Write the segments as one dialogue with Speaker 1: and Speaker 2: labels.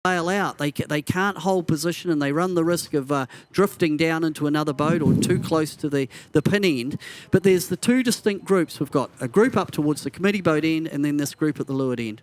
Speaker 1: bail out. They can't hold position and they run the risk of drifting down into another boat or too close to the pin end. But there's the two distinct groups. We've got a group up towards the committee boat end and then this group at the leeward end.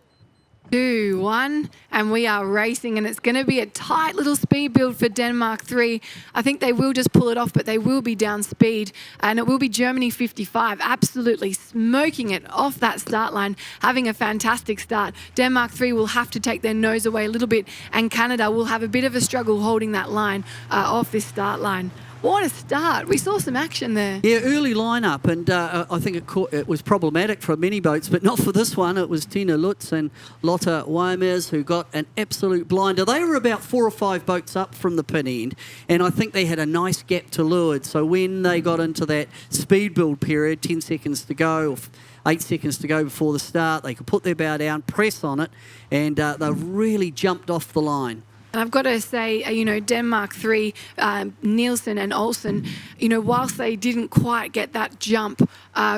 Speaker 2: 2, 1, and we are racing, and it's going to be a tight little speed build for Denmark 3. I think they will just pull it off, but they will be down speed, and it will be Germany 55 absolutely smoking it off that start line, having a fantastic start. Denmark 3 will have to take their nose away a little bit, and Canada will have a bit of a struggle holding that line off this start line. What a start. We saw some action there.
Speaker 1: Yeah, early lineup, and I think it was problematic for many boats, but not for this one. It was Tina Lutz and Lotte Weimers who got an absolute blinder. They were about 4 or 5 boats up from the pin end, and I think they had a nice gap to leeward. So when they got into that speed build period, 10 seconds to go, or 8 seconds to go before the start, they could put their bow down, press on it, and they really jumped off the line.
Speaker 2: And I've got to say, Denmark 3, Nielsen and Olsen, whilst they didn't quite get that jump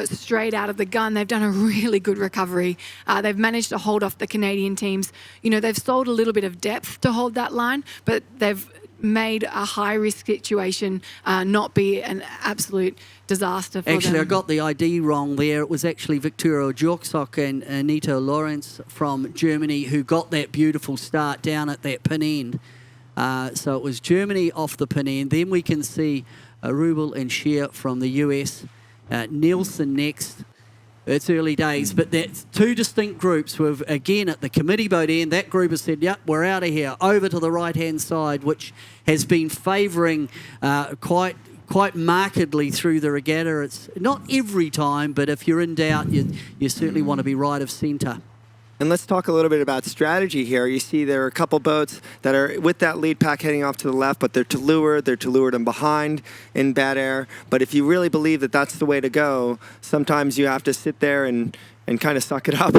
Speaker 2: straight out of the gun, they've done a really good recovery. They've managed to hold off the Canadian teams. They've sold a little bit of depth to hold that line, but they've made a high-risk situation not be an absolute disaster for them.
Speaker 1: Actually, I got the ID wrong there. It was actually Victoria Jorksok and Anita Lorenz from Germany who got that beautiful start down at that pin end. So it was Germany off the pin end. Then we can see Rubel and Scheer from the US. Nielsen next. It's early days, but that's two distinct groups with, again, at the committee boat end, that group has said, yep, we're out of here, over to the right-hand side, which has been favouring quite markedly through the regatta. It's not every time, but if you're in doubt, you certainly want to be right of centre.
Speaker 3: And let's talk a little bit about strategy here. You see there are a couple boats that are with that lead pack heading off to the left, but they're to leeward and behind in bad air. But if you really believe that that's the way to go, sometimes you have to sit there and kind of suck it up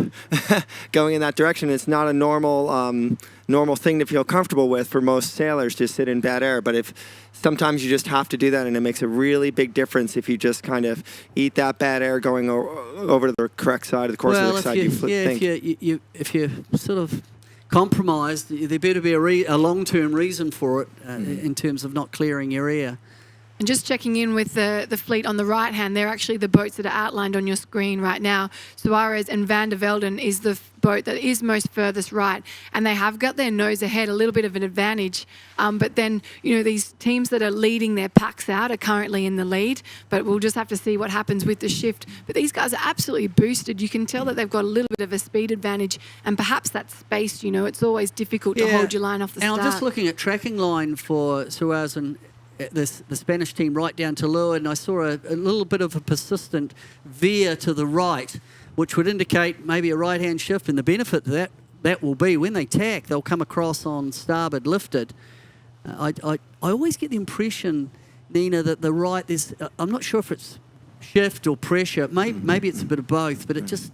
Speaker 3: going in that direction. It's not a normal thing to feel comfortable with for most sailors to sit in bad air. But if sometimes you just have to do that, and it makes a really big difference if you just kind of eat that bad air going over to the correct side of the course of the side you think.
Speaker 1: If you sort of compromised, there better be a long-term reason for it in terms of not clearing your air.
Speaker 2: And just checking in with the fleet on the right hand, they're actually the boats that are outlined on your screen right now. Suarez and Van der Velden is the boat that is most furthest right, and they have got their nose ahead, a little bit of an advantage. But then, these teams that are leading their packs out are currently in the lead, but we'll just have to see what happens with the shift. But these guys are absolutely boosted. You can tell that they've got a little bit of a speed advantage, and perhaps that space, it's always difficult to hold your line off the start.
Speaker 1: And I'm just looking at tracking line for Suarez and the Spanish team right down to leeward, and I saw a little bit of a persistent veer to the right, which would indicate maybe a right-hand shift, and the benefit of that will be when they tack, they'll come across on starboard lifted. I always get the impression, Nina, that the right, I'm not sure if it's shift or pressure, maybe it's a bit of both, but it just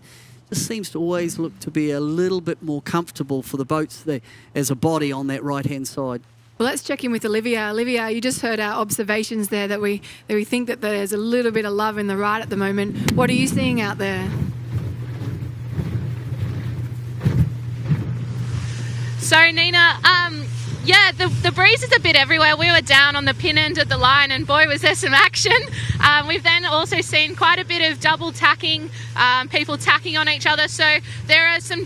Speaker 1: seems to always look to be a little bit more comfortable for the boats there as a body on that right-hand side.
Speaker 2: Well, let's check in with Olivia. Olivia, you just heard our observations there that we think that there's a little bit of love in the right at the moment. What are you seeing out there?
Speaker 4: So, Nina, the breeze is a bit everywhere. We were down on the pin end of the line, and boy, was there some action. We've then also seen quite a bit of double tacking, people tacking on each other. So there are some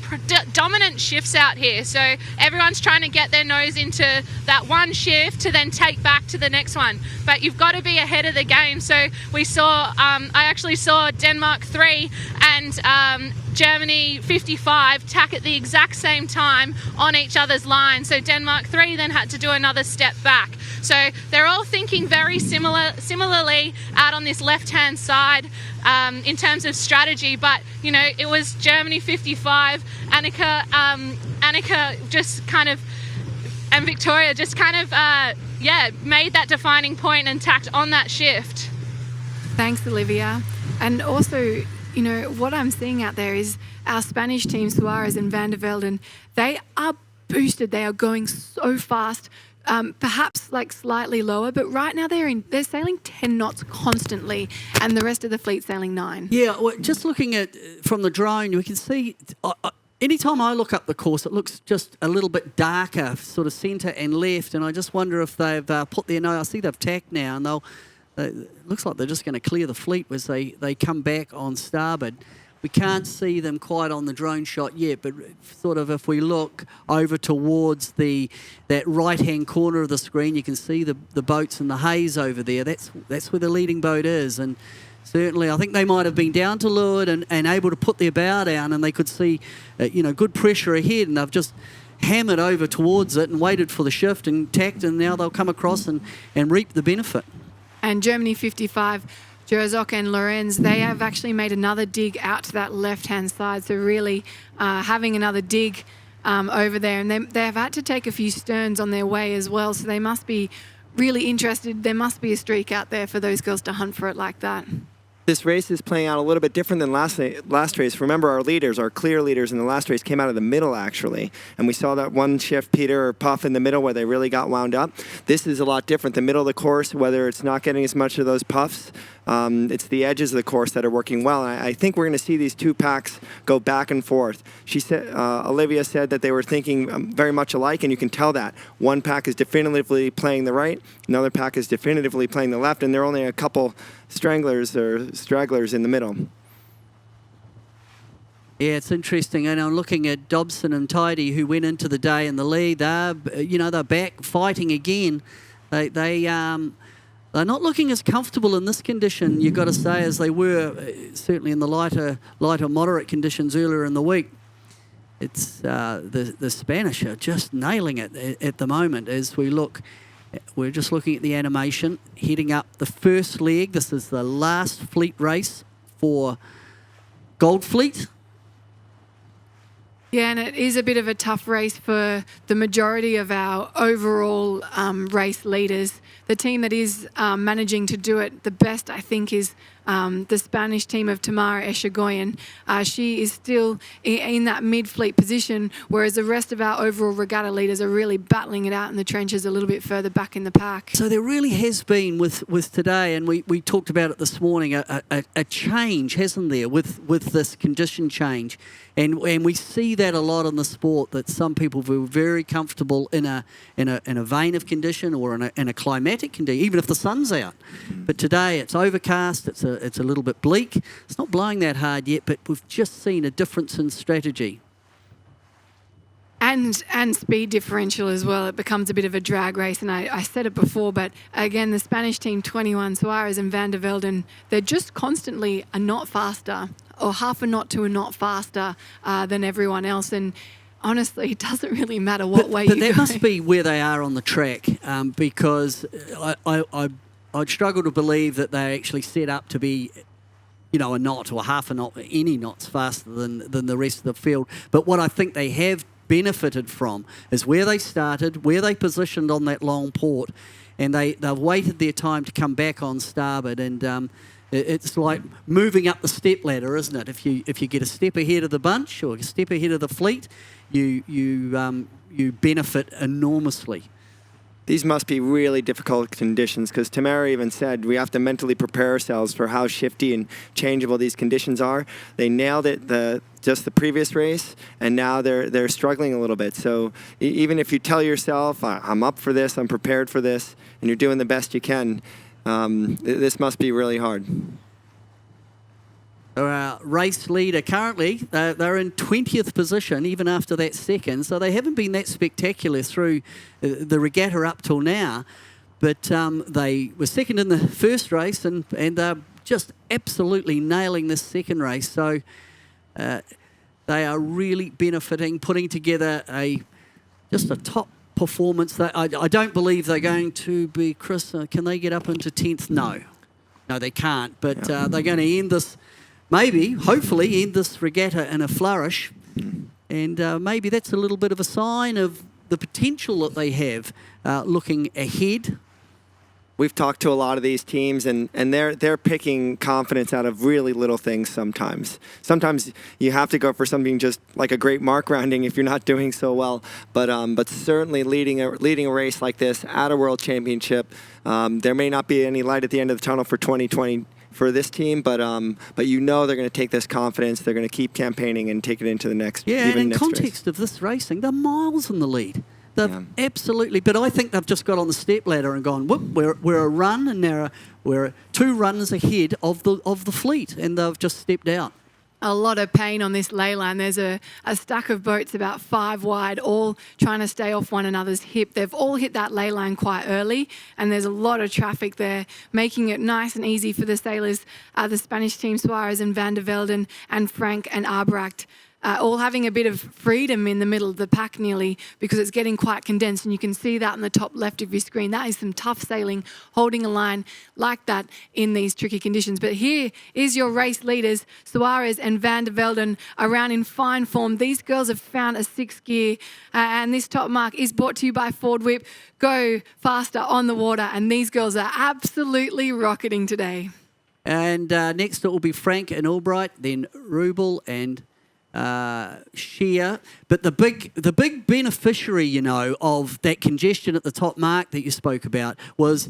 Speaker 4: dominant shifts out here. So everyone's trying to get their nose into that one shift to then take back to the next one. But you've got to be ahead of the game. So we saw, I actually saw Denmark 3 and Germany 55 tack at the exact same time on each other's line. So Denmark 3 then had to do another step back. So they're all thinking very similarly out on this left-hand side in terms of strategy. But, it was Germany 55, Annika just kind of, and Victoria just kind of, made that defining point and tacked on that shift.
Speaker 2: Thanks, Olivia. And also, what I'm seeing out there is our Spanish team, Suarez and Van der Velden, they are boosted. They are going so fast, perhaps like slightly lower, but right now they're sailing 10 knots constantly, and the rest of the fleet sailing 9.
Speaker 1: Yeah, well, just looking at from the drone, we can see anytime I look up the course, it looks just a little bit darker, sort of centre and left, and I just wonder if they've put their nose. I see they've tacked now, and it looks like they're just going to clear the fleet as they come back on starboard. We can't see them quite on the drone shot yet, but sort of if we look over towards that right-hand corner of the screen, you can see the boats and the haze over there. That's where the leading boat is, and certainly I think they might have been down to leeward and able to put their bow down, and they could see good pressure ahead, and they've just hammered over towards it and waited for the shift and tacked, and now they'll come across and reap the benefit.
Speaker 2: And Germany 55, Jerzok and Lorenz, they have actually made another dig out to that left-hand side. So really having another dig over there. And they have had to take a few sterns on their way as well. So they must be really interested. There must be a streak out there for those girls to hunt for it like that.
Speaker 3: This race is playing out a little bit different than last race. Remember, our clear leaders in the last race came out of the middle, actually. And we saw that one shift, Peter, or puff in the middle where they really got wound up. This is a lot different. The middle of the course, whether it's not getting as much of those puffs, it's the edges of the course that are working well. And I think we're going to see these two packs go back and forth. She said, Olivia said that they were thinking very much alike, and you can tell that. One pack is definitively playing the right, another pack is definitively playing the left, and there are only a couple stragglers in the middle.
Speaker 1: Yeah, it's interesting. And I'm looking at Dobson and Tidy, who went into the day in the lead. They're back fighting again. They're not looking as comfortable in this condition, you've got to say, as they were certainly in the lighter moderate conditions earlier in the week. It's the Spanish are just nailing it at the moment as we look. We're just looking at the animation, heading up the first leg. This is the last fleet race for Gold Fleet.
Speaker 2: Yeah, and it is a bit of a tough race for the majority of our overall race leaders. The team that is managing to do it the best, I think, is the Spanish team of Tamara Echegoyen. She is still in that mid-fleet position, whereas the rest of our overall regatta leaders are really battling it out in the trenches a little bit further back in the pack.
Speaker 1: So there really has been with today, and we talked about it this morning, a change, hasn't there, with this condition change. And we see that a lot in the sport, that some people feel very comfortable in a vein of condition or in a climatic condition, even if the sun's out. But today it's overcast, it's a little bit bleak. It's not blowing that hard yet, but we've just seen a difference in strategy.
Speaker 2: And speed differential as well. It becomes a bit of a drag race, and I said it before, but again, the Spanish team 21, Suarez and Van der Velden, they're just constantly a knot faster, or half a knot to a knot faster than everyone else. And honestly, it doesn't really matter what way you go.
Speaker 1: But that must be where they are on the track, because I'd struggle to believe that they're actually set up to be, a knot or half a knot, any knots faster than the rest of the field. But what I think they have benefited from is where they started, where they positioned on that long port, and they've waited their time to come back on starboard. And it's like moving up the step ladder, isn't it? If you get a step ahead of the bunch or a step ahead of the fleet, you benefit enormously.
Speaker 3: These must be really difficult conditions, because Tamara even said we have to mentally prepare ourselves for how shifty and changeable these conditions are. They nailed it just the previous race, and now they're struggling a little bit. So even if you tell yourself, I'm up for this, I'm prepared for this, and you're doing the best you can, this must be really hard.
Speaker 1: Our race leader currently, they're in 20th position even after that second, so they haven't been that spectacular through the regatta up till now, but they were second in the first race, and they're just absolutely nailing this second race. So they are really benefiting, putting together just a top performance. I don't believe they're going to be, Chris, can they get up into 10th? No, they can't, but they're going to end this, hopefully end this regatta in a flourish, and maybe that's a little bit of a sign of the potential that they have looking ahead.
Speaker 3: We've talked to a lot of these teams, and they're picking confidence out of really little things sometimes. Sometimes you have to go for something just like a great mark rounding if you're not doing so well. But certainly leading a race like this at a World Championship, there may not be any light at the end of the tunnel for 2020 for this team, but you know they're going to take this confidence. They're going to keep campaigning and take it into the next.
Speaker 1: Yeah, and in
Speaker 3: next
Speaker 1: context
Speaker 3: race.
Speaker 1: of this racing, they're miles in the lead. They've
Speaker 3: Yeah.
Speaker 1: absolutely, but I think they've just got on the step ladder and gone, whoop, we're a run, and we're 2 runners ahead of the fleet, and they've just stepped out.
Speaker 2: A lot of pain on this ley line. There's a stack of boats about 5 wide, all trying to stay off one another's hip. They've all hit that ley line quite early, and there's a lot of traffic there, making it nice and easy for the sailors, the Spanish team, Suarez and Van der Velden and Frank and Arbrecht. All having a bit of freedom in the middle of the pack nearly, because it's getting quite condensed, and you can see that in the top left of your screen. That is some tough sailing, holding a line like that in these tricky conditions. But here is your race leaders, Suarez and Van der Velden, around in fine form. These girls have found a 6th gear, and this top mark is brought to you by Ford Whip. Go faster on the water, and these girls are absolutely rocketing today.
Speaker 1: And next it will be Frank and Albright, then Rubel and Shear. But the big beneficiary, you know, of that congestion at the top mark that you spoke about was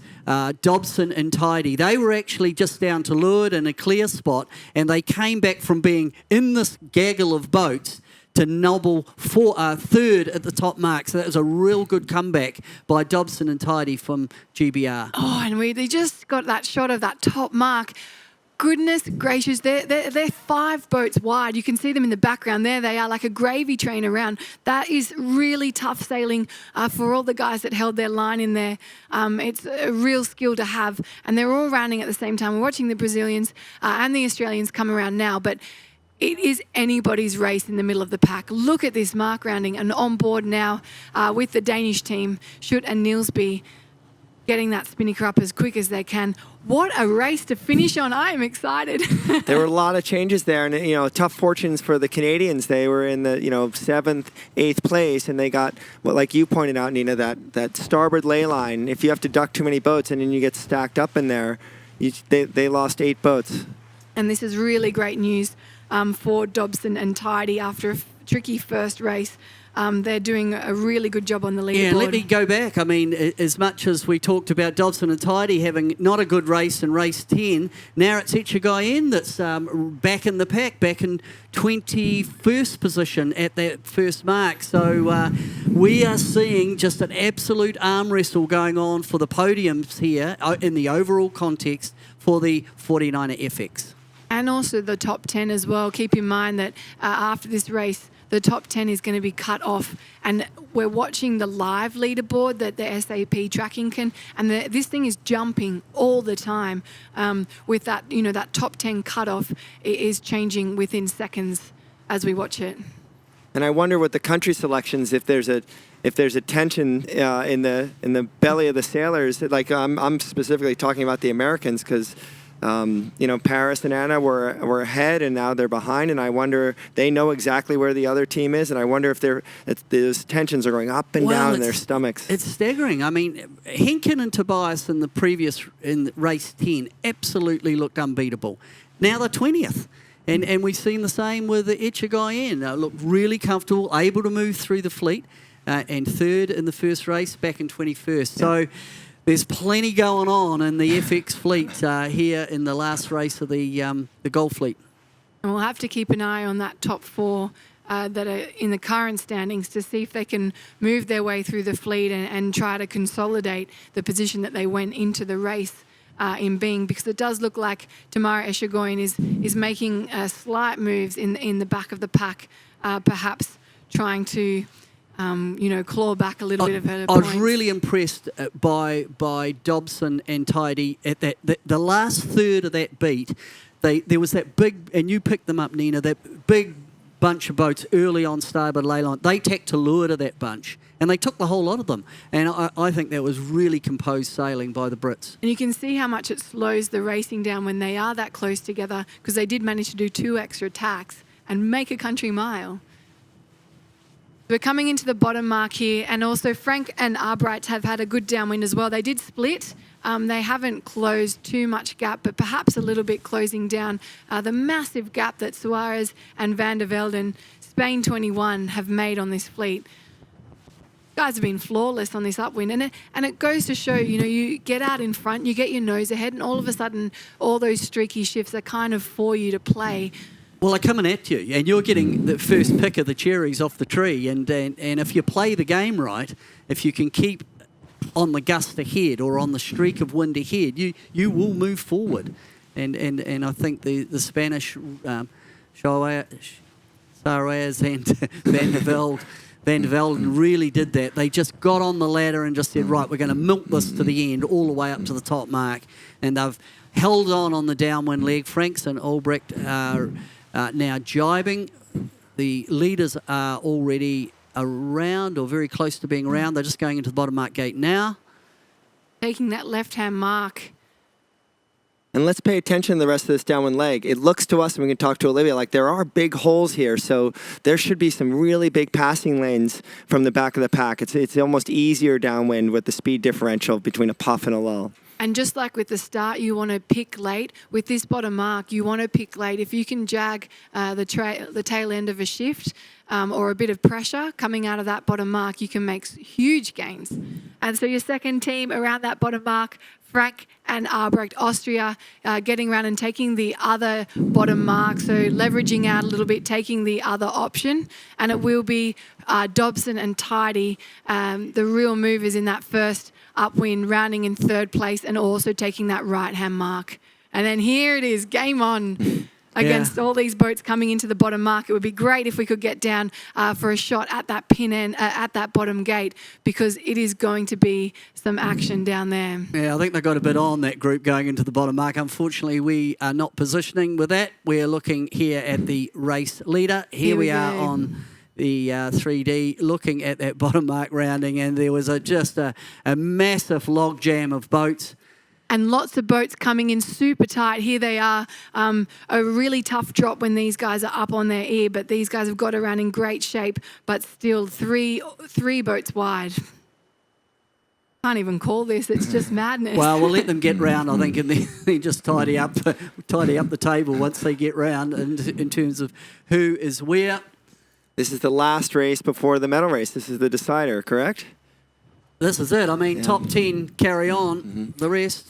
Speaker 1: Dobson and Tidy. They were actually just down to leeward in a clear spot, and they came back from being in this gaggle of boats to nobble third at the top mark. So that was a real good comeback by Dobson and Tidy from GBR.
Speaker 2: Oh, and they just got that shot of that top mark. Goodness gracious, they're 5 boats wide. You can see them in the background. There they are, like a gravy train around. That is really tough sailing for all the guys that held their line in there. It's a real skill to have, and they're all rounding at the same time. We're watching the Brazilians and the Australians come around now, but it is anybody's race in the middle of the pack. Look at this mark rounding, and on board now with the Danish team, Schutt and Nielsby, getting that spinnaker up as quick as they can. What a race to finish on. I am excited.
Speaker 3: There were a lot of changes there, and, you know, tough fortunes for the Canadians. They were in the, 7th, 8th place, and they got, well, like you pointed out, Nina, that starboard ley line. If you have to duck too many boats and then you get stacked up in there, they lost 8 boats.
Speaker 2: And this is really great news for Dobson and Tidy after a tricky first race. They're doing a really good job on the leaderboard.
Speaker 1: Yeah, let me go back. I mean, as much as we talked about Dobson and Tidy having not a good race in race 10, now it's Etchegayen that's back in the pack, back in 21st position at that first mark. So we are seeing just an absolute arm wrestle going on for the podiums here in the overall context for the 49er FX.
Speaker 2: And also the top 10 as well. Keep in mind that after this race, the top 10 is going to be cut off, and we're watching the live leaderboard that the SAP tracking can, and this thing is jumping all the time. With that, that top 10 cutoff is changing within seconds as we watch it.
Speaker 3: And I wonder with the country selections, if there's a tension in the belly of the sailors. Like I'm specifically talking about the Americans, because Paris and Anna were ahead, and now they're behind, and I wonder, they know exactly where the other team is, and I wonder if those tensions are going up and down in their stomachs.
Speaker 1: It's staggering. I mean, Henkin and Tobias in race 10 absolutely looked unbeatable. Now they're 20th. And we've seen the same with the Etchegayen. They look really comfortable, able to move through the fleet, and 3rd in the first race, back in 21st. Yeah. So there's plenty going on in the FX fleet here in the last race of the Gold Fleet.
Speaker 2: And we'll have to keep an eye on that top 4 that are in the current standings to see if they can move their way through the fleet and try to consolidate the position that they went into the race in being, because it does look like Tamara Etchegayen is making slight moves in the back of the pack, perhaps trying to claw back a little bit of her points.
Speaker 1: I was really impressed by Dobson and Tidy at the last third of that beat. There was that big, and you picked them up, Nina, that big bunch of boats early on starboard ley line. They tacked to leeward of that bunch, and they took the whole lot of them. And I think that was really composed sailing by the Brits.
Speaker 2: And you can see how much it slows the racing down when they are that close together, because they did manage to do 2 extra tacks and make a country mile. We're coming into the bottom mark here, and also Frank and Arbrecht have had a good downwind as well. They did split. They haven't closed too much gap, but perhaps a little bit closing down the massive gap that Suarez and Van der Velden, Spain 21, have made on this fleet. guys have been flawless on this upwind, and it goes to show, you get out in front, you get your nose ahead, and all of a sudden, all those streaky shifts are kind of for you to play.
Speaker 1: Well, they're coming at you, and you're getting the first pick of the cherries off the tree, and if you play the game right, if you can keep on the gust ahead or on the streak of wind ahead, you will move forward, and I think the Spanish Saraz and Van der Velde really did that. They just got on the ladder and just said, right, we're going to milk this to the end, all the way up to the top mark. And they've held on the downwind leg. Franks and Albrecht are now jibing. The leaders are already around or very close to being around. They're just going into the bottom mark gate now.
Speaker 2: Taking that left-hand mark.
Speaker 3: And let's pay attention to the rest of this downwind leg. It looks to us, and we can talk to Olivia, like there are big holes here. So there should be some really big passing lanes from the back of the pack. It's almost easier downwind with the speed differential between a puff and a lull.
Speaker 2: And just like with the start, you want to pick late. With this bottom mark, you want to pick late. If you can jag the tail end of a shift or a bit of pressure coming out of that bottom mark, you can make huge gains. And so your second team around that bottom mark, Frank and Albrecht, Austria, getting around and taking the other bottom mark, so leveraging out a little bit, taking the other option. And it will be Dobson and Tidy, the real movers in that first upwind, rounding in third place and also taking that right-hand mark. And then here it is, game on. Against all these boats coming into the bottom mark. It would be great if we could get down for a shot at that pin end, at that bottom gate, because it is going to be some action down there.
Speaker 1: Yeah, I think they got a bit on that group going into the bottom mark. Unfortunately, we are not positioning with that. We're looking here at the race leader. Here we are on the 3D looking at that bottom mark rounding, and there was just a massive log jam of boats.
Speaker 2: And lots of boats coming in super tight. Here they are, a really tough drop when these guys are up on their ear, but these guys have got around in great shape, but still three boats wide. Can't even call this, it's just madness.
Speaker 1: Well, we'll let them get round, I think, and then just tidy up the table once they get round in terms of who is where.
Speaker 3: This is the last race before the medal race. This is the decider, correct?
Speaker 1: This is it. I mean, top 10 carry on. The rest,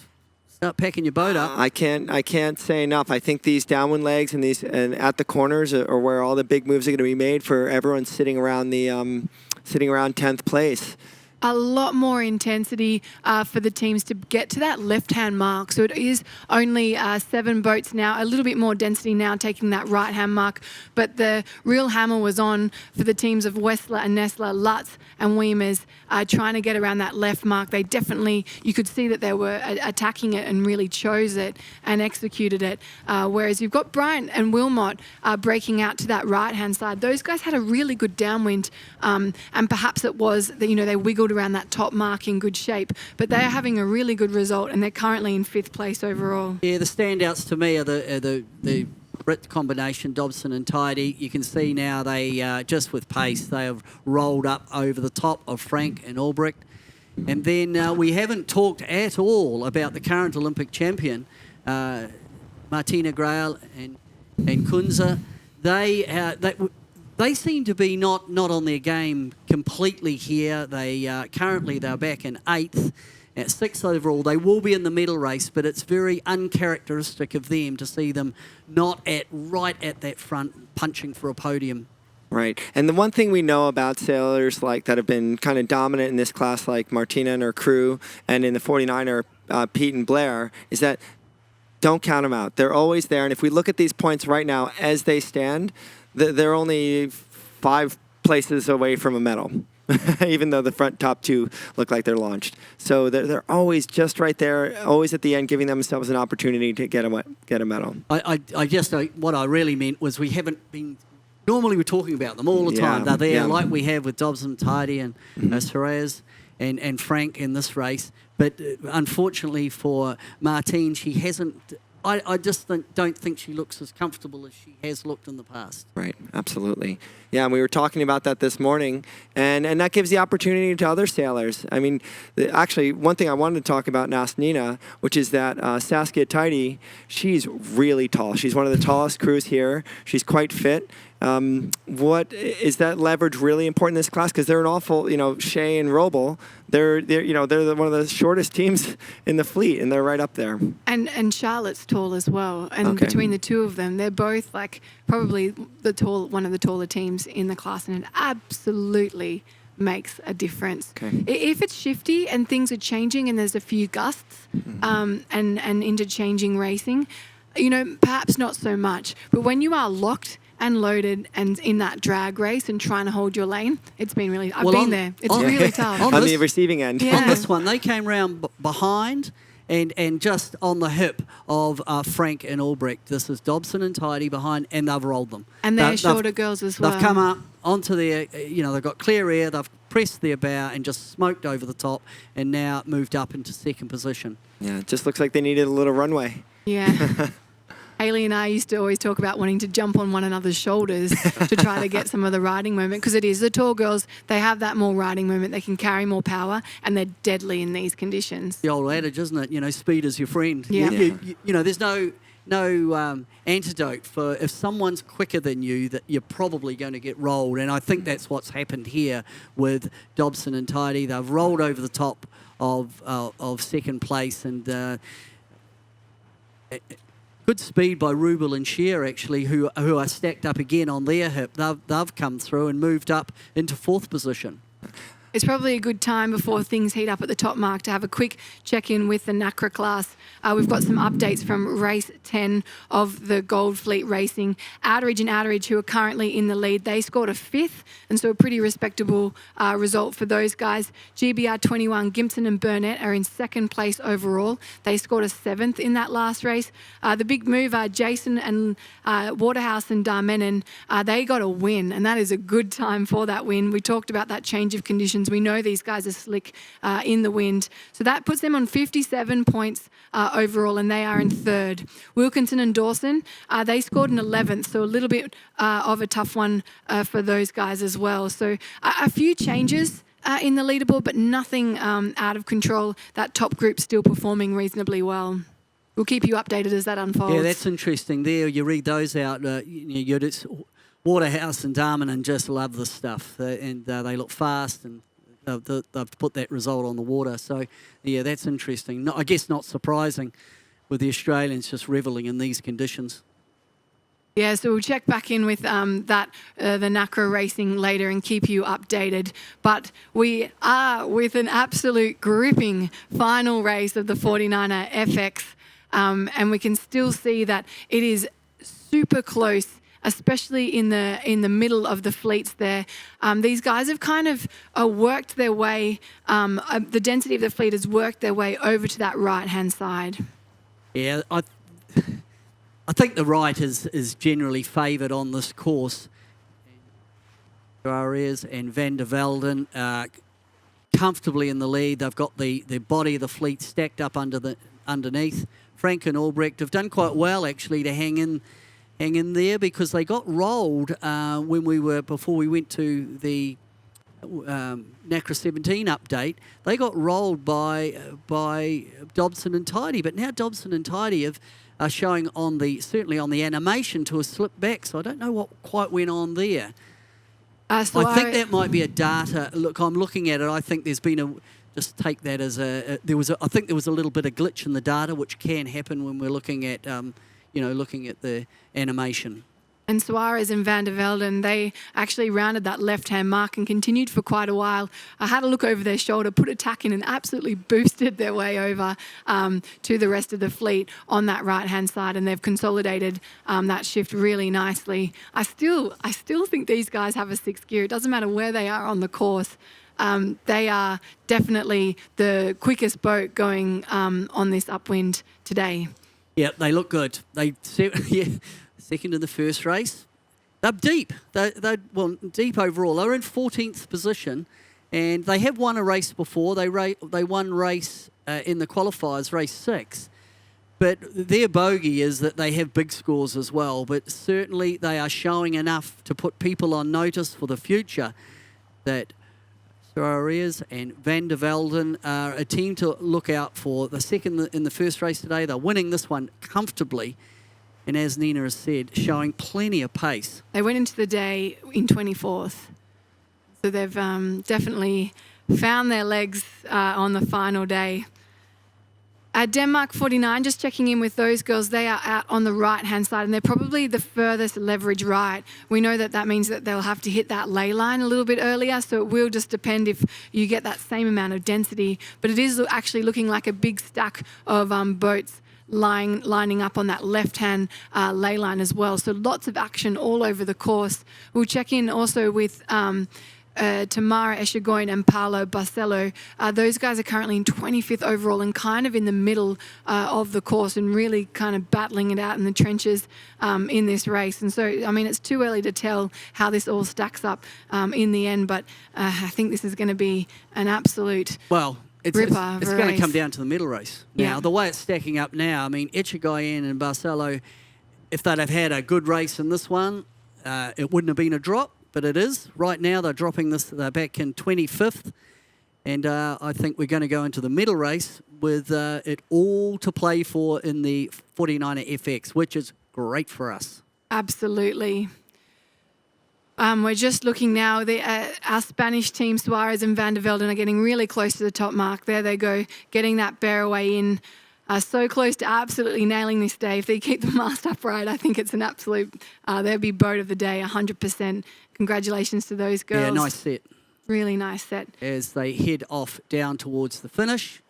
Speaker 1: start packing your boat up.
Speaker 3: I can't say enough. I think these downwind legs and at the corners are where all the big moves are going to be made for everyone sitting around 10th place.
Speaker 2: A lot more intensity for the teams to get to that left-hand mark. So it is only 7 boats now, a little bit more density now taking that right-hand mark. But the real hammer was on for the teams of Wessler and Nessler, Lutz and Weemers trying to get around that left mark. They definitely, you could see that they were attacking it and really chose it and executed it. Whereas you've got Bryant and Wilmot breaking out to that right-hand side. Those guys had a really good downwind, and perhaps it was that, they wiggled around that top mark in good shape, but they are having a really good result, and they're currently in 5th place overall.
Speaker 1: Yeah, the standouts to me are the Brit combination, Dobson and Tidy. You can see now they, just with pace, they have rolled up over the top of Frank and Albrecht. And then we haven't talked at all about the current Olympic champion, Martina Grail and Kunze. They seem to be not on their game completely here. Currently they're back in 8th at 6th overall. They will be in the medal race, but it's very uncharacteristic of them to see them not right at that front punching for a podium.
Speaker 3: Right. And the one thing we know about sailors that have been kind of dominant in this class, like Martina and her crew, and in the 49er, Pete and Blair, is that don't count them out. They're always there. And if we look at these points right now as they stand, they're only 5 places away from a medal, even though the top 2 look like they're launched. So they're always just right there, always at the end, giving themselves an opportunity to get a medal.
Speaker 1: I just, what I really meant was we haven't been, normally we're talking about them all the time. They're there like we have with Dobson, Tidy and Saraz and Frank in this race. But unfortunately for Martine, she hasn't... I just don't think she looks as comfortable as she has looked in the past.
Speaker 3: Right, absolutely. Yeah, and we were talking about that this morning, and that gives the opportunity to other sailors. I mean, actually, one thing I wanted to talk about and ask Nina, which is that Saskia Tidy, she's really tall. She's one of the tallest crews here. She's quite fit, What is that leverage really important in this class? Because they're an awful, Shea and Roble. They're one of the shortest teams in the fleet, and they're right up there.
Speaker 2: And Charlotte's tall as well. And
Speaker 3: Okay.
Speaker 2: between the two of them, they're both like probably one of the taller teams in the class, and it absolutely makes a difference.
Speaker 3: Okay.
Speaker 2: If it's shifty and things are changing and there's a few gusts and interchanging racing, perhaps not so much. But when you are locked and loaded and in that drag race and trying to hold your lane, it's been really, I've been there. It's really tough.
Speaker 3: On the receiving end.
Speaker 2: Yeah.
Speaker 1: On this one, they came round behind and just on the hip of Frank and Albrecht. This is Dobson and Tidy behind, and they've rolled them.
Speaker 2: And they're shorter girls as well.
Speaker 1: They've come up onto their, they've got clear air, they've pressed their bow and just smoked over the top and now moved up into second position.
Speaker 3: Yeah, it just looks like they needed a little runway.
Speaker 2: Yeah. Hayley and I used to always talk about wanting to jump on one another's shoulders to try to get some of the riding moment, because it is the tall girls, they have that more riding moment, they can carry more power, and they're deadly in these conditions.
Speaker 1: The old adage, isn't it? Speed is your friend.
Speaker 2: Yeah.
Speaker 1: There's no antidote for if someone's quicker than you, that you're probably going to get rolled. And I think that's what's happened here with Dobson and Tidy. They've rolled over the top of second place, and good speed by Rubel and Shear, actually, who are stacked up again on their hip. They've come through and moved up into fourth position.
Speaker 2: It's probably a good time before things heat up at the top, Mark, to have a quick check-in with the NACRA class. We've got some updates from race 10 of the Gold Fleet Racing. Outeridge and Outeridge, who are currently in the lead, they scored a 5th, and so a pretty respectable result for those guys. GBR 21, Gimpton and Burnett are in second place overall. They scored a 7th in that last race. The big move, Jason and Waterhouse and Darmenin, they got a win, and that is a good time for that win. We talked about that change of conditions. We know these guys are slick in the wind. So that puts them on 57 points overall, and they are in third. Wilkinson and Dawson, they scored an 11th, so a little bit of a tough one for those guys as well. So a few changes in the leaderboard, but nothing out of control. That top group still performing reasonably well. We'll keep you updated as that unfolds.
Speaker 1: Yeah, that's interesting. There, you read those out. Waterhouse and Darman just love this stuff, and they look fast, and they've put that result on the water. So, yeah, that's interesting. I guess not surprising with the Australians just revelling in these conditions.
Speaker 2: Yeah, so we'll check back in with the NACRA racing later and keep you updated. But we are with an absolute gripping final race of the 49er FX, and we can still see that it is super close, especially in the middle of the fleets there. These guys have kind of worked their way, the density of the fleet has worked their way over to that right-hand side.
Speaker 1: Yeah, I think the right is generally favoured on this course. Arias and Van der Velden comfortably in the lead. They've got the body of the fleet stacked up underneath. Frank and Albrecht have done quite well, actually, to hang in there, because they got rolled before we went to the NACRA 17 update. They got rolled by Dobson and Tidy, but now Dobson and Tidy are showing certainly on the animation to a slip back. So I don't know what quite went on there. I think that might be a data. Look, I'm looking at it. I think there's been just take that as I think there was a little bit of glitch in the data, which can happen when we're looking at looking at the animation.
Speaker 2: And Suarez and Van der Velden, they actually rounded that left-hand mark and continued for quite a while. I had a look over their shoulder, put a tack in, and absolutely boosted their way over to the rest of the fleet on that right-hand side, and they've consolidated that shift really nicely. I still think these guys have a sixth gear. It doesn't matter where they are on the course. They are definitely the quickest boat going on this upwind today.
Speaker 1: Yeah, they look good. Second in the first race. They're deep. They're deep overall. They're in 14th position, and they have won a race before. They won race in the qualifiers, race 6. But their bogey is that they have big scores as well. But certainly they are showing enough to put people on notice for the future that Arias and Van der Velden are a team to look out for. The second in the first race today. They're winning this one comfortably. and as Nina has said, showing plenty of pace.
Speaker 2: They went into the day in 24th. So they've definitely found their legs on the final day. Denmark 49, just checking in with those girls, they are out on the right-hand side and they're probably the furthest leverage right. We know that means that they'll have to hit that ley line a little bit earlier, so it will just depend if you get that same amount of density. But it is actually looking like a big stack of boats lining up on that left-hand ley line as well. So lots of action all over the course. We'll check in also with Tamara Eshigoin and Paolo Barcelo. Those guys are currently in 25th overall and kind of in the middle of the course and really kind of battling it out in the trenches in this race. And so, I mean, it's too early to tell how this all stacks up in the end, but I think this is going to be an absolute
Speaker 1: it's
Speaker 2: going
Speaker 1: to come down to the middle race. Now,
Speaker 2: Yeah.
Speaker 1: the way it's stacking up now, I mean, Echegoyen and Barcelo, if they'd have had a good race in this one, it wouldn't have been a drop. But it is. Right now, they're dropping this. They're back in 25th. And I think we're going to go into the middle race with it all to play for in the 49er FX, which is great for us.
Speaker 2: Absolutely. We're just looking now. Our Spanish team, Suarez and Van der Velden, are getting really close to the top mark. There they go, getting that bear away in. So close to absolutely nailing this day. If they keep the mast upright, I think it's an absolute, they'll be boat of the day, 100%. Congratulations to those girls.
Speaker 1: Yeah, nice set.
Speaker 2: Really nice set.
Speaker 1: As they head off down towards the finish.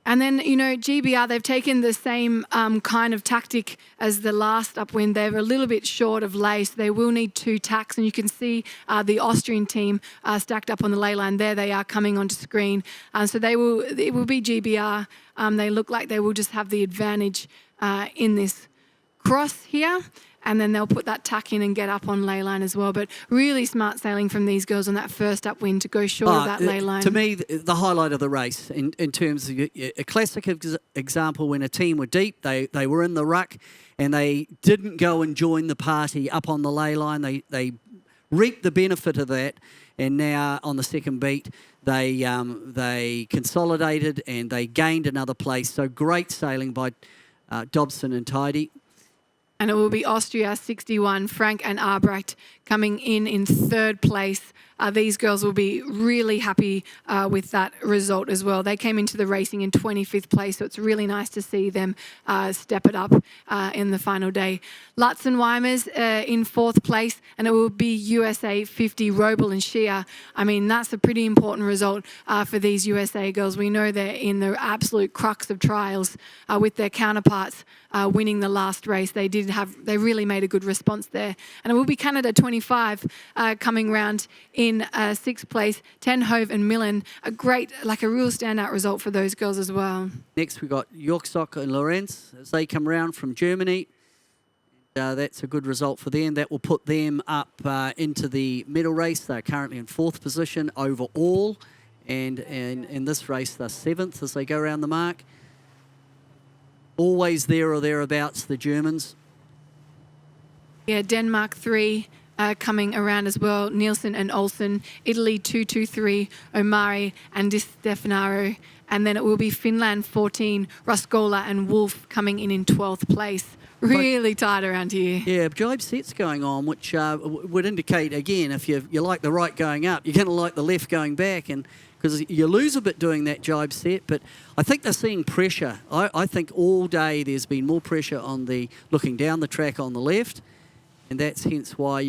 Speaker 2: And then, you know, GBR, they've taken the same kind of tactic as the last upwind. They're a little bit short of lay, so they will need 2 tacks. And you can see the Austrian team stacked up on the ley line. There they are coming onto screen. So it will be GBR. They look like they will just have the advantage in this cross here. And then they'll put that tack in and get up on ley line as well. But really smart sailing from these girls on that first upwind to go short of that ley line.
Speaker 1: To me, the highlight of the race in terms of a classic example when a team were deep, they were in the ruck and they didn't go and join the party up on the ley line. They reaped the benefit of that. And now on the second beat, they consolidated and they gained another place. So great sailing by Dobson and Tidy.
Speaker 2: And it will be Austria 61, Frank and Arbrecht coming in third place. These girls will be really happy with that result as well. They came into the racing in 25th place, so it's really nice to see them step it up in the final day. Lutz and Weimers in 4th place, and it will be USA 50, Robel and Shea. I mean, that's a pretty important result for these USA girls. We know they're in the absolute crux of trials with their counterparts winning the last race. They really made a good response there. And it will be Canada 25 coming round in 6th place. Ten Hove and Millen, a real standout result for those girls as well.
Speaker 1: Next, we've got Yorkstock and Lorenz as they come round from Germany. That's a good result for them. That will put them up into the medal race. They're currently in 4th position overall. And in this race, they're 7th as they go around the mark. Always there or thereabouts, the Germans.
Speaker 2: Yeah, Denmark 3 coming around as well. Nielsen and Olsen. Italy 223, Omari and Di Stefano. And then it will be Finland 14, Raskola and Wolf coming in 12th place. Really tight around here.
Speaker 1: Yeah, jibe sets going on, which would indicate, again, if you like the right going up, you're going to like the left going back. And because you lose a bit doing that jibe set, but I think they're seeing pressure. I think all day there's been more pressure on the looking down the track on the left, and that's hence why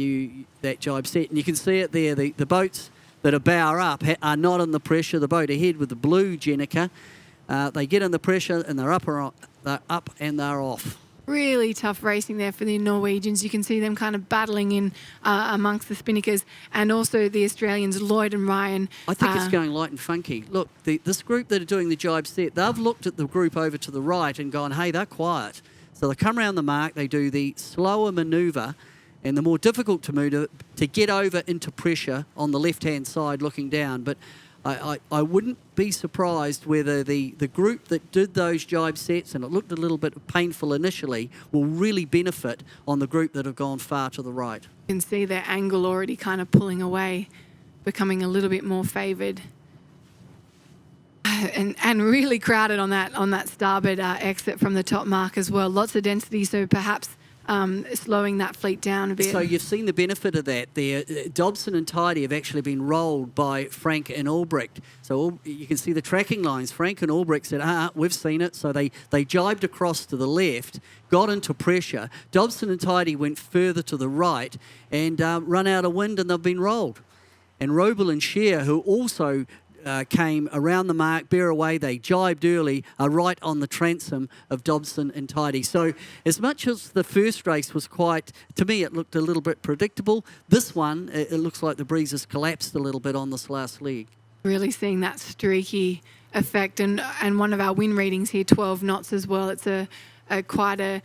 Speaker 1: that jibe set. And you can see it there, the boats that are bow up are not in the pressure. The boat ahead with the blue Jenica, they get in the pressure and they're up and they're off.
Speaker 2: Really tough racing there for the Norwegians. You can see them kind of battling in amongst the Spinnakers, and also the Australians, Lloyd and Ryan.
Speaker 1: I think it's going light and funky. Look, this group that are doing the jibe set, they've looked at the group over to the right and gone, hey, they're quiet. So they come around the mark, they do the slower manoeuvre and the more difficult to move to get over into pressure on the left-hand side looking down. But I wouldn't be surprised whether the group that did those jibe sets, and it looked a little bit painful initially, will really benefit on the group that have gone far to the right.
Speaker 2: You can see their angle already kind of pulling away, becoming a little bit more favoured. and really crowded on that starboard exit from the top mark as well. Lots of density, so perhaps slowing that fleet down a bit.
Speaker 1: So you've seen the benefit of that there. Dobson and Tidy have actually been rolled by Frank and Albrecht. So you can see the tracking lines. Frank and Albrecht said, we've seen it. So they jibed across to the left, got into pressure. Dobson and Tidy went further to the right and run out of wind, and they've been rolled. And Roble and Shear, who also came around the mark, bear away, they jibed early, are right on the transom of Dobson and Tidy. So as much as the first race was quite, to me it looked a little bit predictable, this one, it looks like the breeze has collapsed a little bit on this last leg.
Speaker 2: Really seeing that streaky effect, and one of our wind readings here, 12 knots as well. It's quite a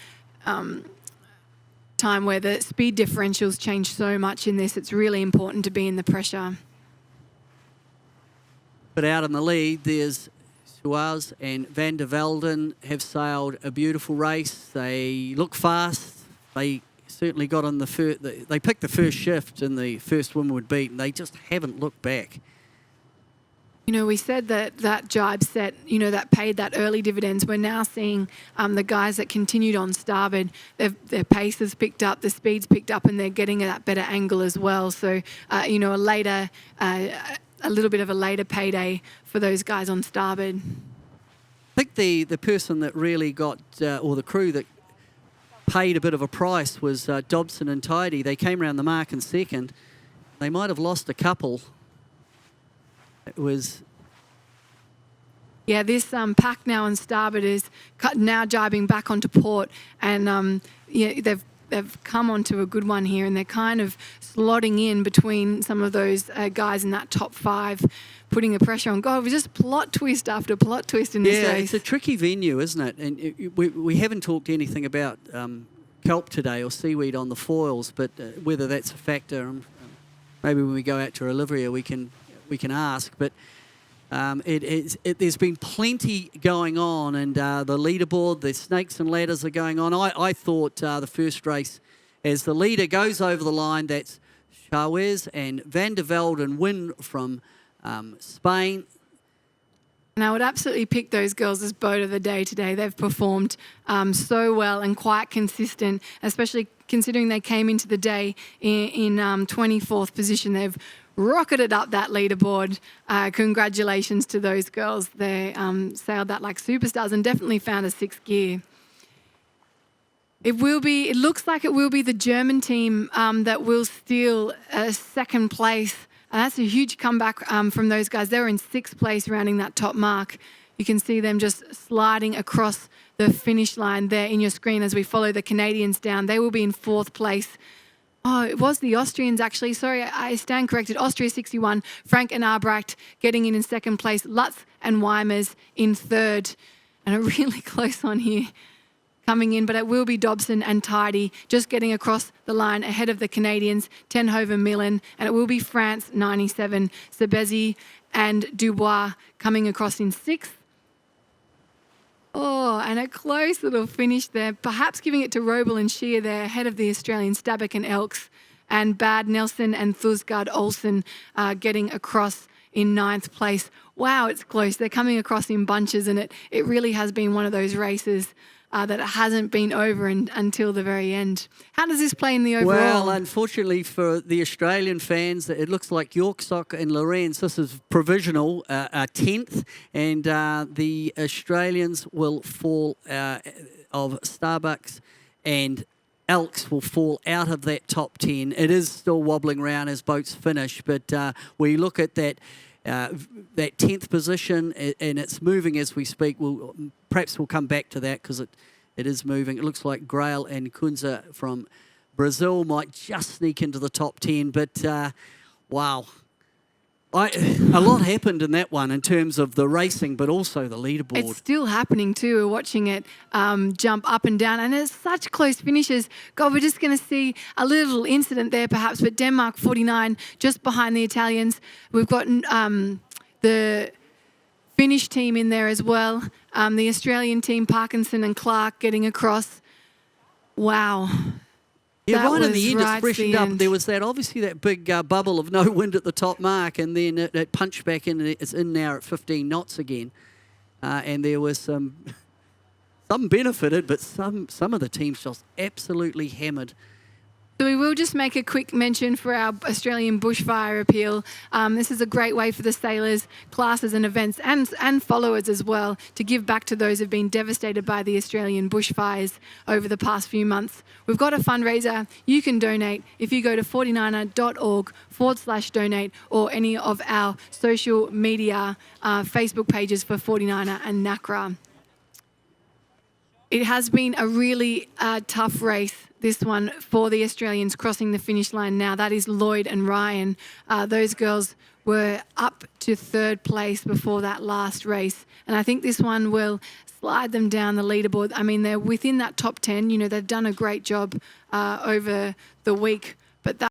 Speaker 2: time where the speed differentials change so much in this. It's really important to be in the pressure.
Speaker 1: But out in the lead, there's Suarez and Van der Velden have sailed a beautiful race. They look fast. They certainly got on the first. They picked the first shift in the first windward beat, and they just haven't looked back.
Speaker 2: You know, we said that jibe set, you know, that paid that early dividends. We're now seeing the guys that continued on starboard, their pace has picked up, the speed's picked up, and they're getting that better angle as well. So, you know, a little bit of a later payday for those guys on starboard.
Speaker 1: I think the person that really got, or the crew that paid a bit of a price was Dobson and Tidy. They came around the mark in second. They might have lost a couple. It was...
Speaker 2: Yeah, this pack now on starboard is now jibing back onto port, and yeah, they've come onto a good one here, and they're kind of slotting in between some of those guys in that top five, putting the pressure on. God, it was just plot twist after plot twist in this race.
Speaker 1: Yeah, it's a tricky venue, isn't it? And we haven't talked anything about kelp today or seaweed on the foils, but whether that's a factor, maybe when we go out to Olivia we can ask. But there's been plenty going on, and the leaderboard, the snakes and ladders are going on. I thought the first race, as the leader goes over the line, that's Chavez and Van der Velden win from Spain.
Speaker 2: And I would absolutely pick those girls as boat of the day today. They've performed so well and quite consistent, especially considering they came into the day in 24th position. They've rocketed up that leaderboard. Congratulations to those girls. They sailed that like superstars and definitely found a sixth gear. It looks like it will be the German team that will steal second place. That's a huge comeback from those guys. They were in sixth place, rounding that top mark. You can see them just sliding across the finish line there in your screen as we follow the Canadians down. They will be in fourth place. Oh, it was the Austrians, actually. Sorry, I stand corrected. Austria 61, Frank and Albrecht getting in second place. Lutz and Weimers in third. And a really close one here coming in, but it will be Dobson and Tidy just getting across the line ahead of the Canadians, Tenhoven Millen, and it will be France 97, Sebezi and Dubois coming across in sixth. Oh, and a close little finish there, perhaps giving it to Roble and Shear there ahead of the Australian Stabbuck and Elks, and Bad Nelson and Thusgaard Olsen getting across in ninth place. Wow, it's close. They're coming across in bunches, and it really has been one of those races that it hasn't been over until the very end. How does this play in the overall?
Speaker 1: Well, unfortunately for the Australian fans, it looks like Yorksock and Lorenz, this is provisional, are 10th, and the Australians will fall of Starbucks and Elks will fall out of that top 10. It is still wobbling around as boats finish, but we look at that 10th position, and it's moving as we speak. Perhaps we'll come back to that because it is moving. It looks like Grail and Kunza from Brazil might just sneak into the top 10, but wow. A lot happened in that one in terms of the racing, but also the leaderboard.
Speaker 2: It's still happening too. We're watching it jump up and down, and it's such close finishes. God, we're just going to see a little incident there perhaps, but Denmark 49 just behind the Italians. We've got the Finnish team in there as well. The Australian team, Parkinson and Clark, getting across. Wow.
Speaker 1: Yeah,
Speaker 2: That
Speaker 1: right in
Speaker 2: was
Speaker 1: the end,
Speaker 2: right
Speaker 1: it
Speaker 2: to
Speaker 1: freshened
Speaker 2: the
Speaker 1: up.
Speaker 2: end.
Speaker 1: There was obviously that big bubble of no wind at the top mark, and then it punched back in, and it's in now at 15 knots again. And there was some benefited, but some of the teams just absolutely hammered.
Speaker 2: So we will just make a quick mention for our Australian bushfire appeal. This is a great way for the sailors, classes and events and followers as well to give back to those who've been devastated by the Australian bushfires over the past few months. We've got a fundraiser. You can donate if you go to 49er.org/donate or any of our social media Facebook pages for 49er and NACRA. It has been a really tough race, this one, for the Australians crossing the finish line now. That is Lloyd and Ryan. Those girls were up to third place before that last race. And I think this one will slide them down the leaderboard. I mean, they're within that top 10. You know, they've done a great job over the week. But that